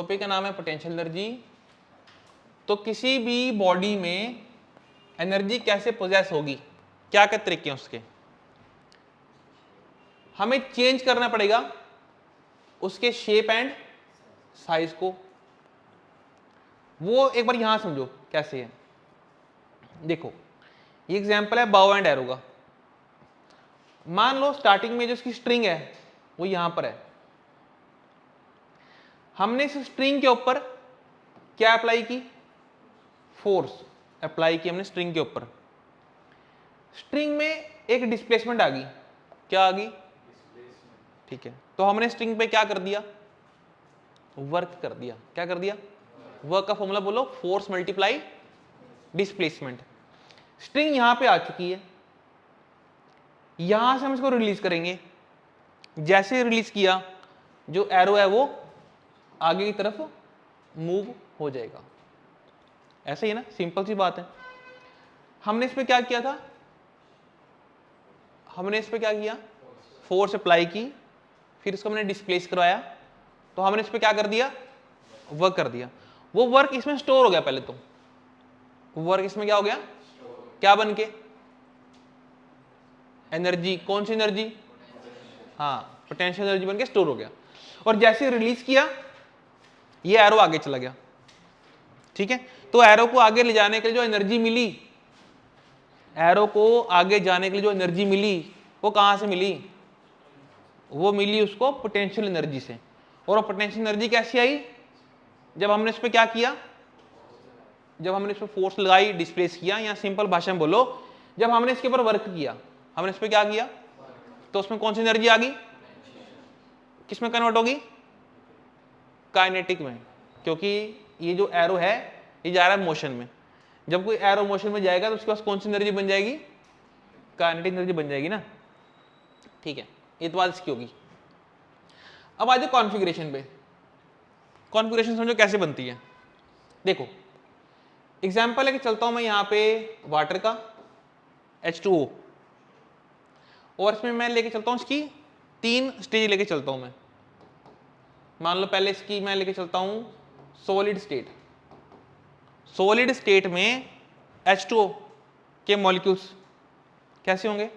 Topic का नाम है पोटेंशियल एनर्जी। तो किसी भी बॉडी में एनर्जी कैसे पोजेस होगी, क्या क्या तरीके हैं उसके, हमें चेंज करना पड़ेगा उसके शेप एंड साइज को। वो एक बार यहां समझो कैसे है। देखो ये एग्जांपल है बाउ एंड एरो का। मान लो स्टार्टिंग में जो इसकी स्ट्रिंग है वो यहां पर है, हमने इस स्ट्रिंग के ऊपर क्या अप्लाई की, फोर्स अप्लाई की हमने स्ट्रिंग के ऊपर। स्ट्रिंग में एक डिस्प्लेसमेंट आ गई, क्या आ गई, ठीक है। तो हमने स्ट्रिंग पे क्या कर दिया, वर्क कर दिया। क्या कर दिया, वर्क का फॉर्मूला बोलो, फोर्स मल्टीप्लाई डिस्प्लेसमेंट। स्ट्रिंग यहां पे आ चुकी है, यहां से हम इसको रिलीज करेंगे। जैसे रिलीज किया जो एरो है वो आगे की तरफ मूव हो जाएगा। ऐसे ही ना, सिंपल सी बात है। हमने इस पे क्या किया था, हमने इस पे क्या किया, फोर्स अप्लाई की, फिर इसको हमने डिस्प्लेस करवाया, तो हमने इस पे क्या कर दिया, वर्क कर दिया। वो वर्क इसमें स्टोर हो गया। पहले तो वर्क इसमें क्या हो गया, क्या बन के, एनर्जी। कौन सी एनर्जी, हाँ पोटेंशियल एनर्जी बन के स्टोर हो गया। और जैसे रिलीज किया ये एरो आगे चला गया, ठीक है। तो एरो को आगे ले जाने के लिए जो एनर्जी मिली, एरो को आगे जाने के लिए जो एनर्जी मिली वो कहां से मिली, वो मिली उसको पोटेंशियल एनर्जी से। और वो पोटेंशियल एनर्जी कैसी आई, जब हमने इस पे क्या किया, जब हमने इस पे फोर्स लगाई, डिस्प्लेस किया, या सिंपल भाषा में बोलो जब हमने इसके ऊपर वर्क किया, हमने इस पे क्या किया, तो उसमें कौन सी एनर्जी आ गई, किसमें कन्वर्ट होगी, काइनेटिक में। क्योंकि ये जो एरो है ये जा रहा है मोशन में। जब कोई एरो मोशन में जाएगा तो उसके पास कौन सी एनर्जी बन जाएगी, काइनेटिक एनर्जी बन जाएगी ना, ठीक है। ये तो बात इसकी होगी। अब आ जाओ कॉन्फ़िगरेशन पे। कॉन्फ़िगरेशन समझो कैसे बनती है। देखो एग्जांपल है कि चलता हूं मैं यहां पे वाटर का H2O, और इसमें मैं लेके चलता हूं इसकी 3 स्टेज लेके चलता हूं मैं। मान लो पहले इसकी मैं लेके चलता हूं सॉलिड स्टेट। सॉलिड स्टेट में H2O के मॉलिक्यूल्स कैसे होंगे,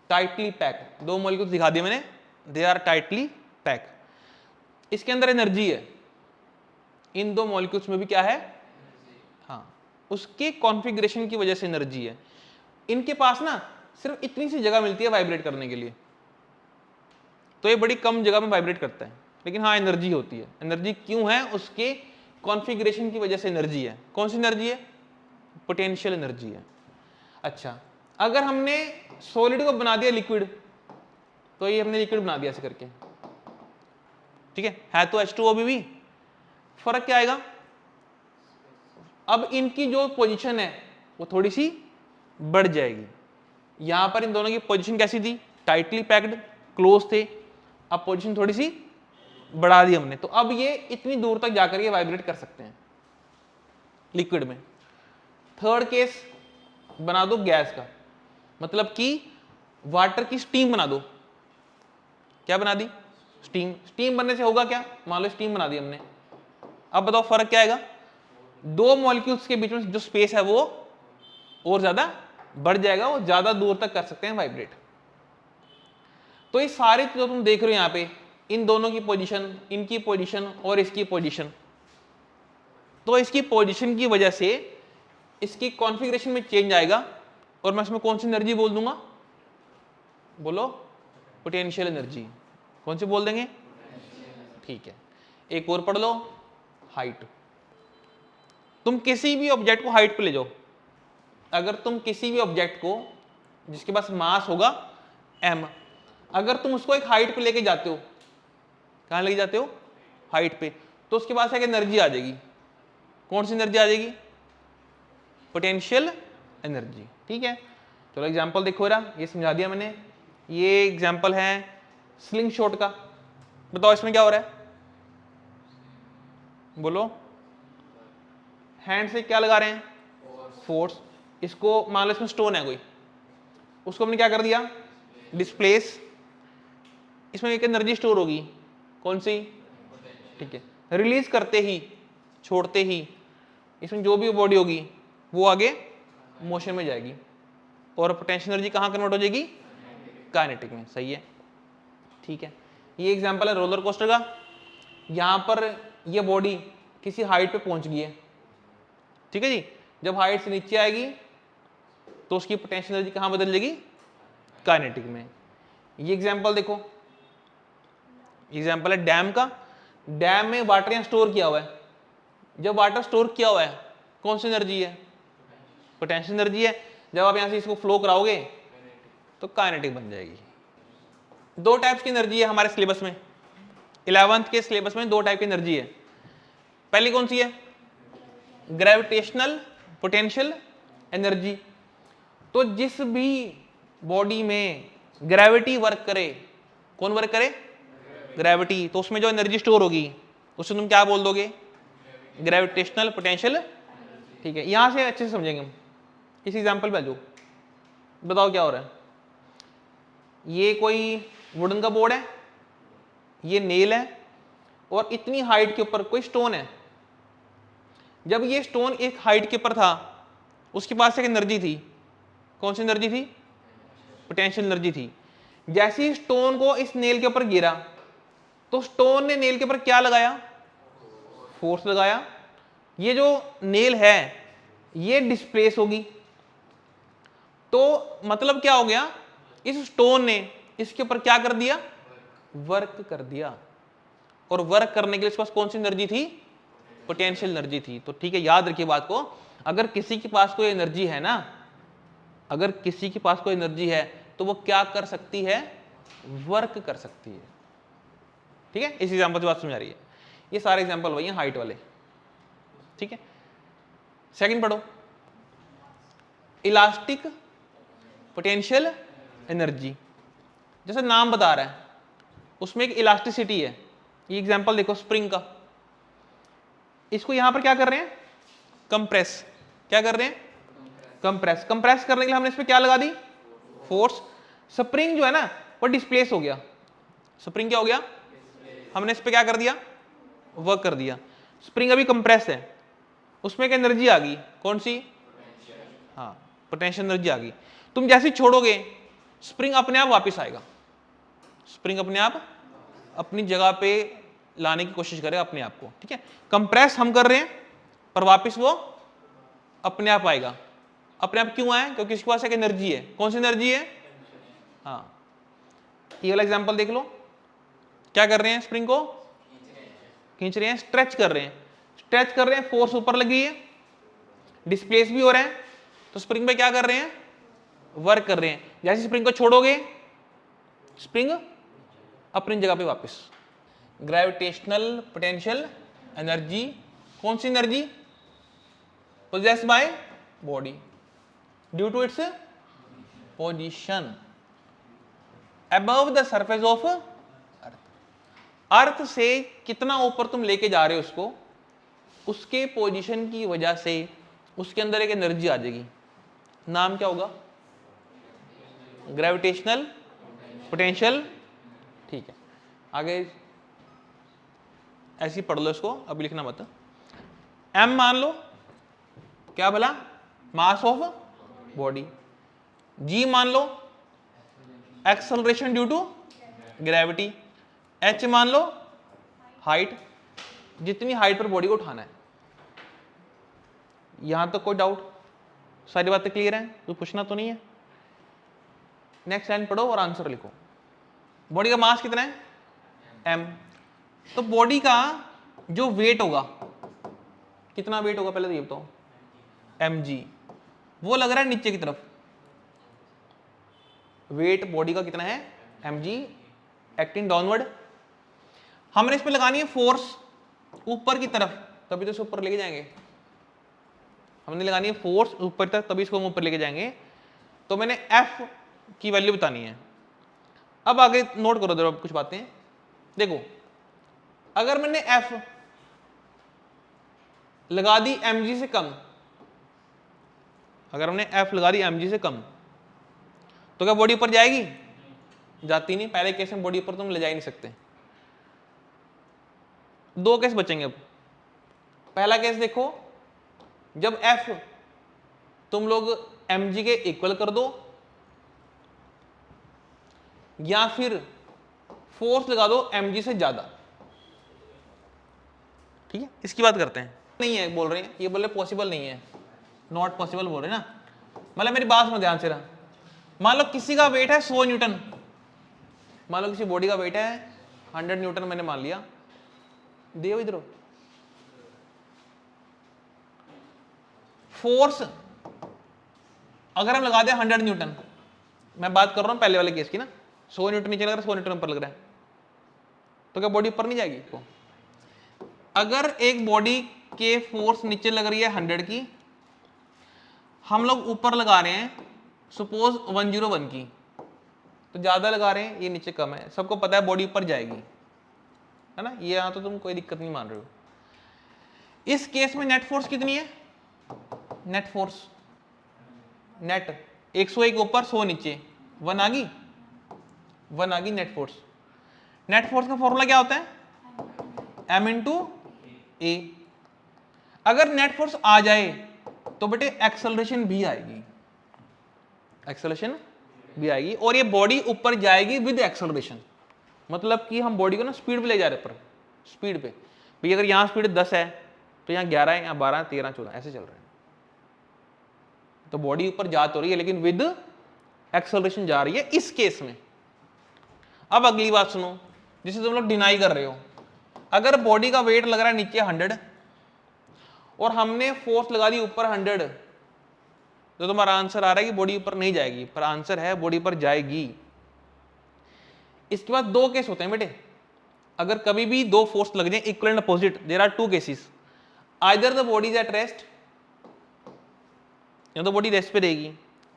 टाइटली पैक। 2 मॉलिक्यूल्स दिखा दिए मैंने, दे आर टाइटली पैक। इसके अंदर एनर्जी है, इन 2 मॉलिक्यूल्स में भी क्या है, हाँ उसके कॉन्फ़िगरेशन की वजह से एनर्जी है। इनके पास ना सिर्फ इतनी सी जगह मिलती है वाइब्रेट करने के लिए, तो ये बड़ी कम जगह में वाइब्रेट करता है, लेकिन हाँ एनर्जी होती है। एनर्जी क्यों है, उसके कॉन्फ़िगरेशन की वजह से एनर्जी है। कौन सी एनर्जी है, पोटेंशियल एनर्जी है। अच्छा, अगर हमने सॉलिड को बना दिया लिक्विड, तो ये हमने लिक्विड बना दिया ऐसे करके, ठीक है तो H2O भी फर्क क्या आएगा, अब इनकी जो पोजीशन है वो थोड़ी सी बढ़ जाएगी। यहां पर इन दोनों की पोजीशन कैसी थी, टाइटली पैक्ड क्लोज थे, अब पोजीशन थोड़ी सी बढ़ा दी हमने, तो अब ये इतनी दूर तक जाकर ये वाइब्रेट कर सकते हैं लिक्विड में। थर्ड केस बना दो गैस का, मतलब कि वाटर की स्टीम बना दो। क्या बना दी, स्टीम। स्टीम बनने से होगा क्या, मान लो स्टीम बना दी हमने, अब बताओ फर्क क्या आएगा, 2 मॉलिक्यूल्स के बीच में जो स्पेस है वो और ज्यादा बढ़ जाएगा, वो ज्यादा दूर तक कर सकते हैं वाइब्रेट। तो ये सारे जो तुम देख रहे हो यहां पे, इन दोनों की पोजीशन, इनकी पोजीशन और इसकी पोजीशन, तो इसकी पोजीशन की वजह से इसकी कॉन्फ़िगरेशन में चेंज आएगा, और मैं इसमें कौन सी एनर्जी बोल दूंगा, बोलो पोटेंशियल एनर्जी। कौन सी बोल देंगे, ठीक है। एक और पढ़ लो, हाइट। तुम किसी भी ऑब्जेक्ट को हाइट पे ले जाओ, अगर तुम किसी भी ऑब्जेक्ट को जिसके पास मास होगा m, अगर तुम उसको एक हाइट पे लेके जाते हो, कहां लेके जाते हो, हाइट पे, तो उसके पास एक एनर्जी आ जाएगी। कौन सी एनर्जी आ जाएगी, पोटेंशियल एनर्जी, ठीक है। चलो एग्जांपल देखो जरा, ये समझा दिया मैंने। ये एग्जांपल है स्लिंग शॉट का। बताओ इसमें क्या हो रहा है, बोलो, हैंड से क्या लगा रहे हैं, फोर्स। इसको मान लो इसमें स्टोन है कोई, उसको हमने क्या कर दिया, डिस्प्लेस। इसमें एक एनर्जी स्टोर होगी, कौन सी, ठीक है। रिलीज करते ही, छोड़ते ही, इसमें जो भी बॉडी होगी वो आगे मोशन में जाएगी और पोटेंशियल एनर्जी कहाँ कन्वर्ट हो जाएगी? काइनेटिक में। सही है, ठीक है। ये एग्जांपल है रोलर कोस्टर का। यहाँ पर ये बॉडी किसी हाइट पे पहुंच गई है, ठीक है जी। जब हाइट से नीचे आएगी तो उसकी पोटेंशियल एनर्जी कहाँ बदल जाएगी? काइनेटिक में। ये एग्जांपल देखो, एग्जांपल है डैम का। डैम में वाटर यहाँ स्टोर किया हुआ है। जब वाटर स्टोर किया हुआ है कौन सी एनर्जी है? पोटेंशियल एनर्जी है। जब आप यहाँ से इसको फ्लो कराओगे तो काइनेटिक बन जाएगी। दो टाइप्स की एनर्जी है हमारे सिलेबस में, 11th के सिलेबस में दो टाइप की एनर्जी है। पहली कौन सी है? Gravitational potential energy. तो जिस भी बॉडी में ग्रेविटी वर्क करे, कौन वर्क करे? ग्रेविटी। तो उसमें जो एनर्जी स्टोर होगी उसे तुम क्या बोल दोगे? Gravitational potential. ठीक है, यहां से अच्छे से समझेंगे हम। इस एग्जांपल पे आ जाओ, बताओ क्या हो रहा है। ये कोई वुडन का बोर्ड है, ये नेल है और इतनी हाइट के ऊपर कोई स्टोन है। जब ये स्टोन एक हाइट के ऊपर था उसके पास एक एनर्जी थी। कौन सी एनर्जी थी? पोटेंशियल एनर्जी थी। जैसे ही स्टोन को इस नेल के ऊपर गिरा तो स्टोन ने नेल के ऊपर क्या लगाया? फोर्स लगाया। ये जो नेल है ये डिस्प्लेस होगी। तो मतलब क्या हो गया? इस स्टोन ने इसके ऊपर क्या कर दिया? वर्क कर दिया। और वर्क करने के लिए इसके पास कौन सी एनर्जी थी? पोटेंशियल एनर्जी थी। तो ठीक है, याद रखिए बात को। अगर किसी के पास कोई एनर्जी है ना, अगर किसी के पास कोई एनर्जी है तो वो क्या कर सकती है? वर्क कर सकती है। ठीक है, इस एग्जांपल से बात समझ आ रही है। ये सारे एग्जांपल वही हैं हाइट वाले। ठीक है, सेकंड पढ़ो, इलास्टिक पोटेंशियल एनर्जी। जैसे नाम बता रहा है उसमें एक इलास्टिसिटी है। ये एग्जांपल देखो स्प्रिंग का। इसको यहां पर क्या कर रहे हैं? कंप्रेस। क्या कर रहे हैं? कंप्रेस। कंप्रेस करने के लिए हमने इस पे क्या लगा दी? फोर्स। स्प्रिंग जो है ना वो डिस्प्लेस हो गया। स्प्रिंग क्या हो गया? हमने इस पे क्या कर दिया? वर्क कर दिया। स्प्रिंग अभी कंप्रेस है, उसमें एक एनर्जी आ गई। कौन सी? हाँ, पोटेंशियल एनर्जी आ गई। तुम जैसे ही छोड़ोगे स्प्रिंग अपने आप वापस आएगा। स्प्रिंग अपने आप अपनी जगह पे लाने की कोशिश करेगा अपने आप को। ठीक है, कंप्रेस हम कर रहे हैं पर वापस वो अपने आप आएगा। अपने आप क्यों आए? क्योंकि इसके पास एक एनर्जी है। कौन सी एनर्जी है? हाँ, ये वाला एग्जांपल देख लो। क्या कर रहे हैं? स्प्रिंग को खींच रहे हैं, स्ट्रेच कर रहे हैं। स्ट्रेच कर रहे हैं, फोर्स ऊपर लगी है, डिस्प्लेस भी हो रहे हैं। तो स्प्रिंग पे क्या कर रहे हैं? वर्क कर रहे हैं। जैसे स्प्रिंग को छोड़ोगे स्प्रिंग अपनी जगह पे वापस। ग्रेविटेशनल पोटेंशियल एनर्जी कौन सी energy? possessed by body due to its position above the surface of earth। अर्थ से कितना ऊपर तुम लेके जा रहे हो उसको, उसके पोजीशन की वजह से उसके अंदर एक एनर्जी आ जाएगी। नाम क्या होगा? Gravitational potential. ठीक है, आगे ऐसे ही पढ़ लो इसको, अभी लिखना मत। एम मान लो, क्या बोला? Mass of body. जी मान लो acceleration due to gravity. H मान लो हाइट, जितनी हाइट पर बॉडी को उठाना है। यहां तक कोई डाउट? सारी बातें क्लियर हैं? कोई पूछना तो नहीं है? नेक्स्ट लाइन पढ़ो और आंसर लिखो। बॉडी का मास कितना है? एम। तो बॉडी का जो वेट होगा, कितना वेट होगा पहले तो ये बताओ? mg। वो लग रहा है नीचे की तरफ। वेट बॉडी का कितना है? mg, acting downward. हमने इस पे लगानी है फोर्स ऊपर की तरफ, तभी तो इसे ऊपर लेके जाएंगे। हमने लगानी है फोर्स ऊपर तक, तभी इसको हम ऊपर लेके जाएंगे। तो मैंने F की वैल्यू बतानी है। अब आगे नोट करो जरा कुछ बातें। देखो, अगर मैंने F लगा दी mg से कम, अगर हमने F लगा दी mg से कम, तो क्या बॉडी ऊपर जाएगी? जाती नहीं। पहले केस में बॉडी ऊपर तुम ले जा ही नहीं सकते। दो केस बचेंगे अब। पहला केस देखो, जब F तुम लोग mg के इक्वल कर दो या फिर फोर्स लगा दो mg से ज्यादा, ठीक है, इसकी बात करते हैं। नहीं है बोल रहे हैं, ये बोल रहे पॉसिबल नहीं है, नॉट पॉसिबल बोल रहे हैं ना। मतलब मेरी बात में ध्यान से रहा, मान लो किसी का वेट है 100 न्यूटन, मान लो किसी बॉडी का वेट है 100 न्यूटन, मैंने मान लिया, देखो इधर फोर्स अगर हम लगा दें 100 न्यूटन, मैं बात कर रहा हूं पहले वाले केस की ना, 100 न्यूटन नीचे लग रहा है, 100 न्यूटन ऊपर लग रहा है, तो क्या बॉडी ऊपर नहीं जाएगी? तो अगर एक बॉडी के फोर्स नीचे लग रही है 100 की, हम लोग ऊपर लगा रहे हैं सपोज 101 की, तो ज्यादा लगा रहे हैं, ये नीचे कम है, सबको पता है बॉडी ऊपर जाएगी, है ना, ये यहां तो तुम कोई दिक्कत नहीं मान रहे हो। इस केस में नेट फोर्स कितनी है? नेट फोर्स नेट 101 ऊपर 100 नीचे, 1 आ गई, 1 आ गई नेट फोर्स। नेट फोर्स का फॉर्मूला क्या होता है? m इंटू ए। अगर नेट फोर्स आ जाए तो बेटे एक्सेलरेशन भी आएगी, एक्सेलरेशन भी आएगी, और ये बॉडी ऊपर जाएगी विद एक्सेलरेशन। मतलब कि हम बॉडी को ना स्पीड पे ले जा रहे हैं, पर स्पीड पे भाई, अगर यहां स्पीड 10 है तो यहाँ 11 है, यहाँ 12, 13, 14 ऐसे चल रहे हैं, तो बॉडी ऊपर जा तो रही है लेकिन विद एक्सेलरेशन जा रही है इस केस में। अब अगली बात सुनो, जिसे तुम लोग डिनाई कर रहे हो, अगर बॉडी का वेट लग रहा है नीचे 100 और हमने फोर्स लगा दी ऊपर 100, तो तुम्हारा आंसर आ रहा है कि बॉडी ऊपर नहीं जाएगी, पर आंसर है बॉडी ऊपर जाएगी। इसके बाद दो केस होते हैं बेटे, अगर कभी भी दो फोर्स लग जाए equal and opposite, there are two cases, either the body is at rest, या तो बॉडी रेस्ट पे रहेगी,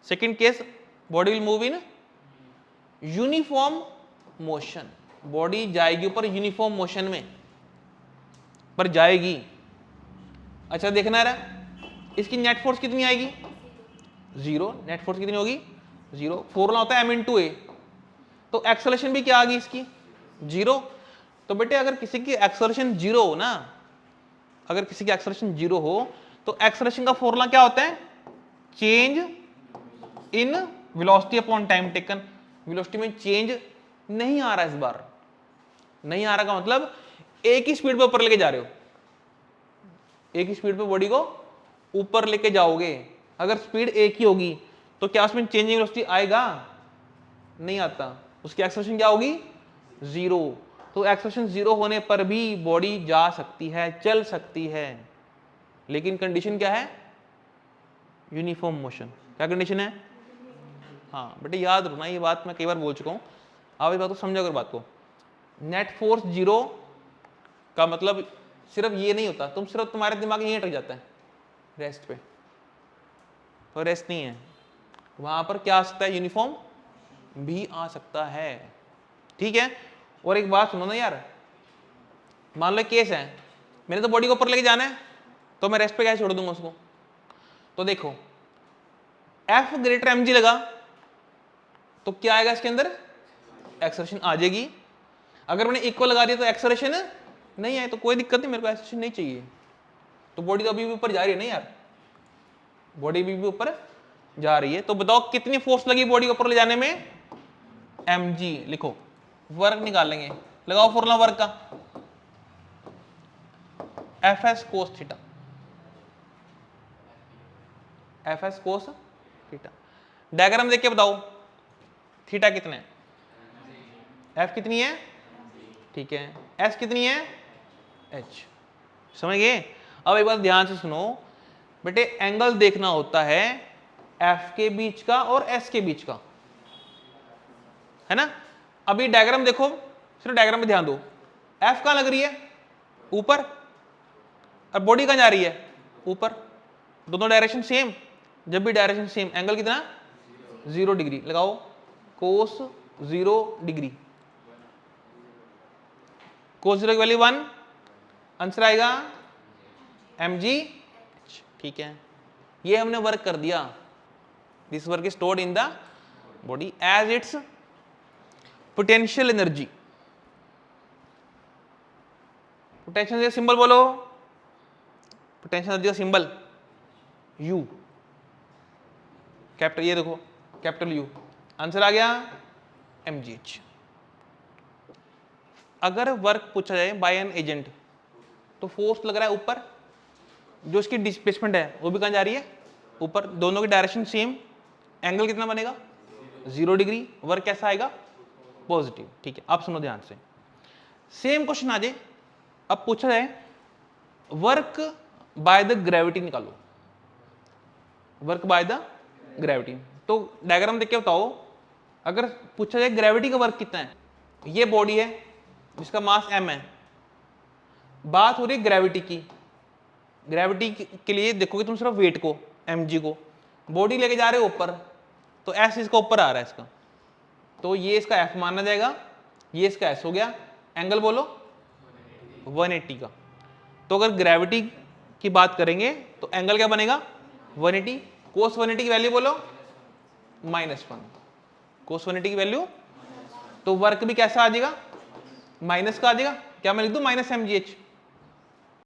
second case body will move in uniform motion, body जाएगी ऊपर यूनिफॉर्म मोशन में, पर जाएगी। अच्छा देखना रहा इसकी नेट फोर्स कितनी आएगी? 0। नेट फोर्स कितनी होगी? 0। फॉर्मूला होता है m इंटू ए, तो एक्सेलरेशन भी क्या आ गई इसकी? 0। तो बेटे अगर किसी की एक्सेलरेशन 0 हो ना, अगर किसी की एक्सेलरेशन 0 हो तो एक्सेलरेशन का फॉर्मूला क्या होता है? Change in velocity upon time taken. Velocity में चेंज नहीं आ रहा, इस बार नहीं आ रहा का मतलब एक ही स्पीड पे ऊपर लेके जा रहे हो, एक ही स्पीड पे बॉडी को ऊपर लेके जाओगे। अगर स्पीड एक ही होगी तो क्या उसमें चेंजिंग वेलोसिटी आएगा? नहीं आता, उसकी एक्सेलरेशन क्या होगी? 0। तो एक्सेलरेशन 0 होने पर भी बॉडी जा सकती है, चल सकती है, लेकिन कंडीशन क्या है? Uniform motion. क्या कंडीशन है? हाँ बेटे याद रखना, ये बात मैं कई बार बोल चुका हूं, आप इस बात को समझो। अगर बात को नेट फोर्स 0 का मतलब सिर्फ ये नहीं होता, तुम सिर्फ तुम्हारे दिमाग में यही अटक जाता है रेस्ट पे, तो रेस्ट नहीं है, वहां पर क्या आ सकता है? यूनिफॉर्म भी आ सकता है, ठीक है। और एक बात सुनो ना यार, मान लो केस है, मैंने तो बॉडी को ऊपर लेके जाना है, तो मैं रेस्ट पे कैसे छोड़ दूंगा उसको? तो देखो F ग्रेटर mg लगा तो क्या आएगा इसके अंदर? एक्सेलरेशन आ जाएगी। अगर मैंने इक्वल लगा दिया तो एक्सेलरेशन नहीं आए, तो कोई दिक्कत नहीं, मेरे को एक्सेलरेशन नहीं चाहिए, तो बॉडी तो अभी भी ऊपर जा रही है ना यार, बॉडी भी ऊपर जा रही है। तो बताओ कितनी फोर्स लगी बॉडी को ऊपर ले जाने में? mg। लिखो, वर्क निकालेंगे, लगाओ फॉर्मूला वर्क का, Fs cos theta, Fs cos theta. Diagram देख के बताओ थीटा कितना है? F कितनी है? ठीक है, S कितनी है? H। समझ गए? अब एक बात ध्यान से सुनो बेटे, एंगल देखना होता है F के बीच का और S के बीच का, है ना। अभी डायग्राम देखो, सिर्फ डायग्राम में ध्यान दो, F कहां लग रही है? ऊपर, और बॉडी कहां जा रही है? ऊपर। दोनों डायरेक्शन सेम, जब भी डायरेक्शन सेम, एंगल कितना? 0 डिग्री। लगाओ कोस 0 डिग्री, कोस 0 की वैल्यू 1, आंसर आएगा mg। ठीक है, ये हमने वर्क कर दिया। This work is stored in the body as its potential energy. Potential energy symbol बोलो, पोटेंशियल एनर्जी का सिंबल U, कैपिटल, ये देखो कैपिटल U। आंसर आ गया mgh। अगर वर्क पूछा जाए बाय एन एजेंट, तो फोर्स लग रहा है ऊपर, जो इसकी डिस्प्लेसमेंट है वो भी कहां जा रही है, ऊपर, दोनों की डायरेक्शन सेम, एंगल कितना बनेगा 0 डिग्री, वर्क कैसा आएगा पॉजिटिव। ठीक है, अब सुनो ध्यान से, सेम क्वेश्चन आ जाए, अब पूछा जाए वर्क बाय द ग्रेविटी निकालो, वर्क बाय द ग्रेविटी। तो डायग्राम देख के बताओ, अगर पूछा जाए ग्रेविटी का वर्क कितना है, ये बॉडी है जिसका मास m है, बात हो रही है ग्रेविटी की, ग्रेविटी के लिए देखोगे तुम सिर्फ वेट को, mg को, बॉडी लेके जा रहे हो ऊपर, तो s इसका ऊपर आ रहा है इसका, तो ये इसका f माना जाएगा, ये इसका s हो गया, एंगल बोलो 180 का। तो अगर ग्रेविटी की बात करेंगे तो एंगल क्या बनेगा 180, कोस 180 की वैल्यू बोलो -1, कोस 180 की वैल्यू, तो वर्क भी कैसा आ जाएगा माइनस का आ जाएगा, क्या मैं लिख दूं -mgh,